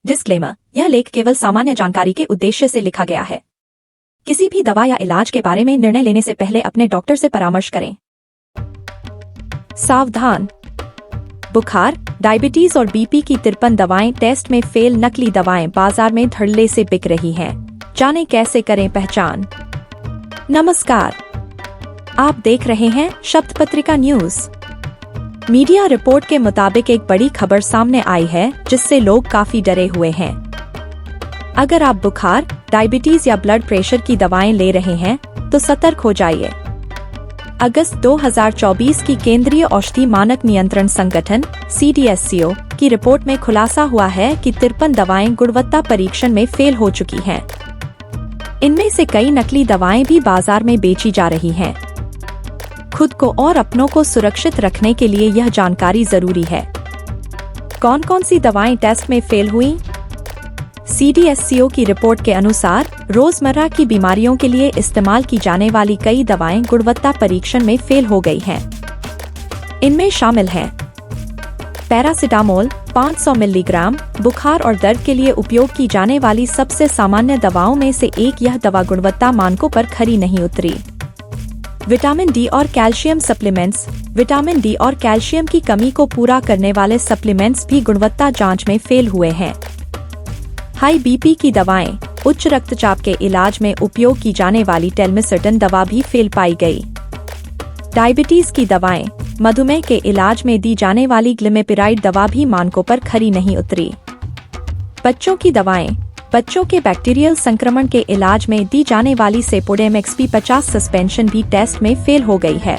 Disclaimer, यह लेख केवल सामान्य जानकारी के उद्देश्य से लिखा गया है। किसी भी दवा या इलाज के बारे में निर्णय लेने से पहले अपने डॉक्टर से परामर्श करें। सावधान, बुखार, डायबिटीज और बीपी की 53 दवाएं टेस्ट में फेल। नकली दवाएं बाजार में धड़ल्ले से बिक रही हैं। जानें कैसे करें पहचान। नमस्कार, आप देख रहे हैं शब्द पत्रिका न्यूज। मीडिया रिपोर्ट के मुताबिक एक बड़ी खबर सामने आई है जिससे लोग काफी डरे हुए हैं। अगर आप बुखार, डायबिटीज या ब्लड प्रेशर की दवाएं ले रहे हैं तो सतर्क हो जाइए। अगस्त 2024 की केंद्रीय औषधि मानक नियंत्रण संगठन (CDSCO) की रिपोर्ट में खुलासा हुआ है कि 53 दवाएं गुणवत्ता परीक्षण में फेल हो चुकी हैं। इनमें से कई नकली दवाएं भी बाजार में बेची जा रही हैं। खुद को और अपनों को सुरक्षित रखने के लिए यह जानकारी जरूरी है। कौन कौन सी दवाएं टेस्ट में फेल हुई? CDSCO की रिपोर्ट के अनुसार रोजमर्रा की बीमारियों के लिए इस्तेमाल की जाने वाली कई दवाएं गुणवत्ता परीक्षण में फेल हो गई हैं। इनमें शामिल हैं पैरासिटामोल 500 मिलीग्राम। बुखार और दर्द के लिए उपयोग की जाने वाली सबसे सामान्य दवाओं में से एक, यह दवा गुणवत्ता मानकों पर खरी नहीं उतरी। विटामिन डी और कैल्शियम सप्लीमेंट्स। विटामिन डी और कैल्शियम की कमी को पूरा करने वाले सप्लीमेंट्स भी गुणवत्ता जांच में फेल हुए हैं। हाई बीपी की दवाएं। उच्च रक्तचाप के इलाज में उपयोग की जाने वाली टेलमिसर्टन दवा भी फेल पाई गई। डायबिटीज की दवाएं। मधुमेह के इलाज में दी जाने वाली ग्लिमेपिराइड दवा भी मानकों पर खरी नहीं उतरी। बच्चों की दवाएं। बच्चों के बैक्टीरियल संक्रमण के इलाज में दी जाने वाली सेपोडेम XP50 सस्पेंशन भी टेस्ट में फेल हो गई है।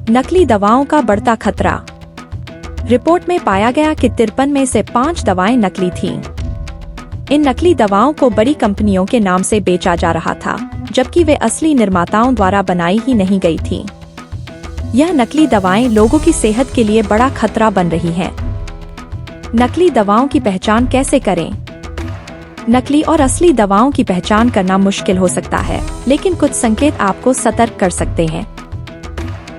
नकली दवाओं का बढ़ता खतरा। रिपोर्ट में पाया गया कि 53 में से 5 दवाएं नकली थीं। इन नकली दवाओं को बड़ी कंपनियों के नाम से बेचा जा रहा था, जबकि वे असली निर्माताओं द्वारा बनाई ही नहीं गई थीं। यह नकली दवाएं लोगों की सेहत के लिए बड़ा खतरा बन रही हैं। नकली दवाओं की पहचान कैसे करें? नकली और असली दवाओं की पहचान करना मुश्किल हो सकता है, लेकिन कुछ संकेत आपको सतर्क कर सकते हैं।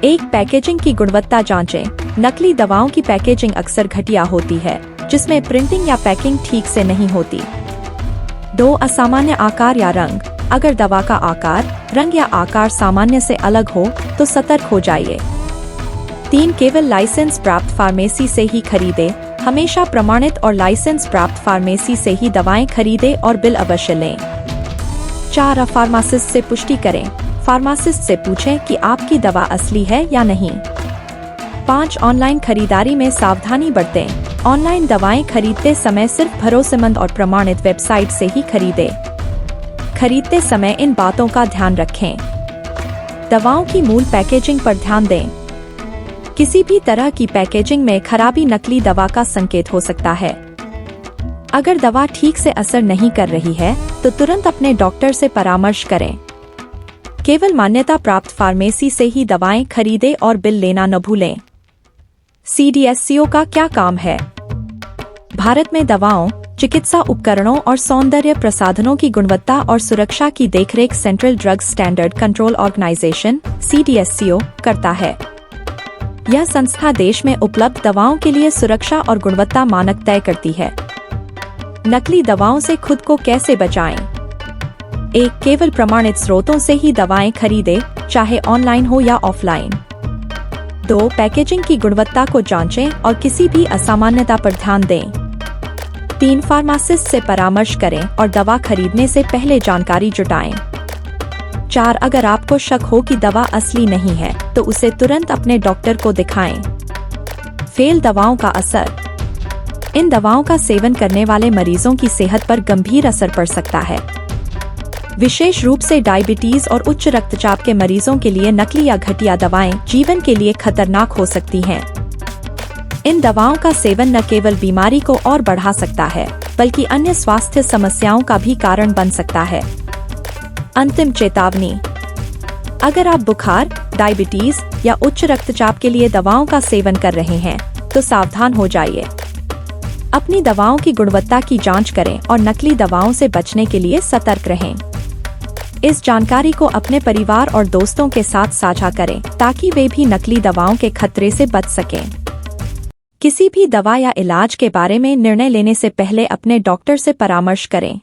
1. पैकेजिंग की गुणवत्ता जांचें। नकली दवाओं की पैकेजिंग अक्सर घटिया होती है, जिसमें प्रिंटिंग या पैकिंग ठीक से नहीं होती। 2. असामान्य आकार या रंग। अगर दवा का आकार, रंग या आकार सामान्य से अलग हो तो सतर्क हो जाइए। 3. केवल लाइसेंस प्राप्त फार्मेसी से ही खरीदें। हमेशा प्रमाणित और लाइसेंस प्राप्त फार्मेसी से ही दवाएं खरीदें और बिल अवश्य लें। 4. फार्मासिस्ट से पुष्टि करें। फार्मासिस्ट से पूछें कि आपकी दवा असली है या नहीं। 5. ऑनलाइन खरीदारी में सावधानी बरतें। ऑनलाइन दवाएं खरीदते समय सिर्फ भरोसेमंद और प्रमाणित वेबसाइट से ही खरीदें। खरीदते समय इन बातों का ध्यान रखें। दवाओं की मूल पैकेजिंग पर ध्यान दें। किसी भी तरह की पैकेजिंग में खराबी नकली दवा का संकेत हो सकता है। अगर दवा ठीक से असर नहीं कर रही है तो तुरंत अपने डॉक्टर से परामर्श करें। केवल मान्यता प्राप्त फार्मेसी से ही दवाएं खरीदें और बिल लेना न भूलें। CDSCO का क्या काम है? भारत में दवाओं, चिकित्सा उपकरणों और सौंदर्य प्रसाधनों की गुणवत्ता और सुरक्षा की देखरेख Central Drugs Standard Control Organisation (CDSCO) करता है। यह संस्था देश में उपलब्ध दवाओं के लिए सुरक्षा और गुणवत्ता मानक तय करती है। नकली दवाओं से खुद को कैसे बचाएं? 1. केवल प्रमाणित स्रोतों से ही दवाएं खरीदें, चाहे ऑनलाइन हो या ऑफलाइन। 2. पैकेजिंग की गुणवत्ता को जांचें और किसी भी असामान्यता पर ध्यान दें। 3. फार्मासिस्ट से परामर्श करें और दवा खरीदने से पहले जानकारी जुटाएं। 4. अगर आपको शक हो कि दवा असली नहीं है तो उसे तुरंत अपने डॉक्टर को दिखाएं। फेल दवाओं का असर। इन दवाओं का सेवन करने वाले मरीजों की सेहत पर गंभीर असर पड़ सकता है। विशेष रूप से डायबिटीज और उच्च रक्तचाप के मरीजों के लिए नकली या घटिया दवाएं जीवन के लिए खतरनाक हो सकती हैं। इन दवाओं का सेवन न केवल बीमारी को और बढ़ा सकता है, बल्कि अन्य स्वास्थ्य समस्याओं का भी कारण बन सकता है। अंतिम चेतावनी। अगर आप बुखार, डायबिटीज या उच्च रक्तचाप के लिए दवाओं का सेवन कर रहे हैं तो सावधान हो जाइए। अपनी दवाओं की गुणवत्ता की जांच करें और नकली दवाओं से बचने के लिए सतर्क रहें। इस जानकारी को अपने परिवार और दोस्तों के साथ साझा करें ताकि वे भी नकली दवाओं के खतरे से बच सकें। किसी भी दवा या इलाज के बारे में निर्णय लेने से पहले अपने डॉक्टर से परामर्श करें।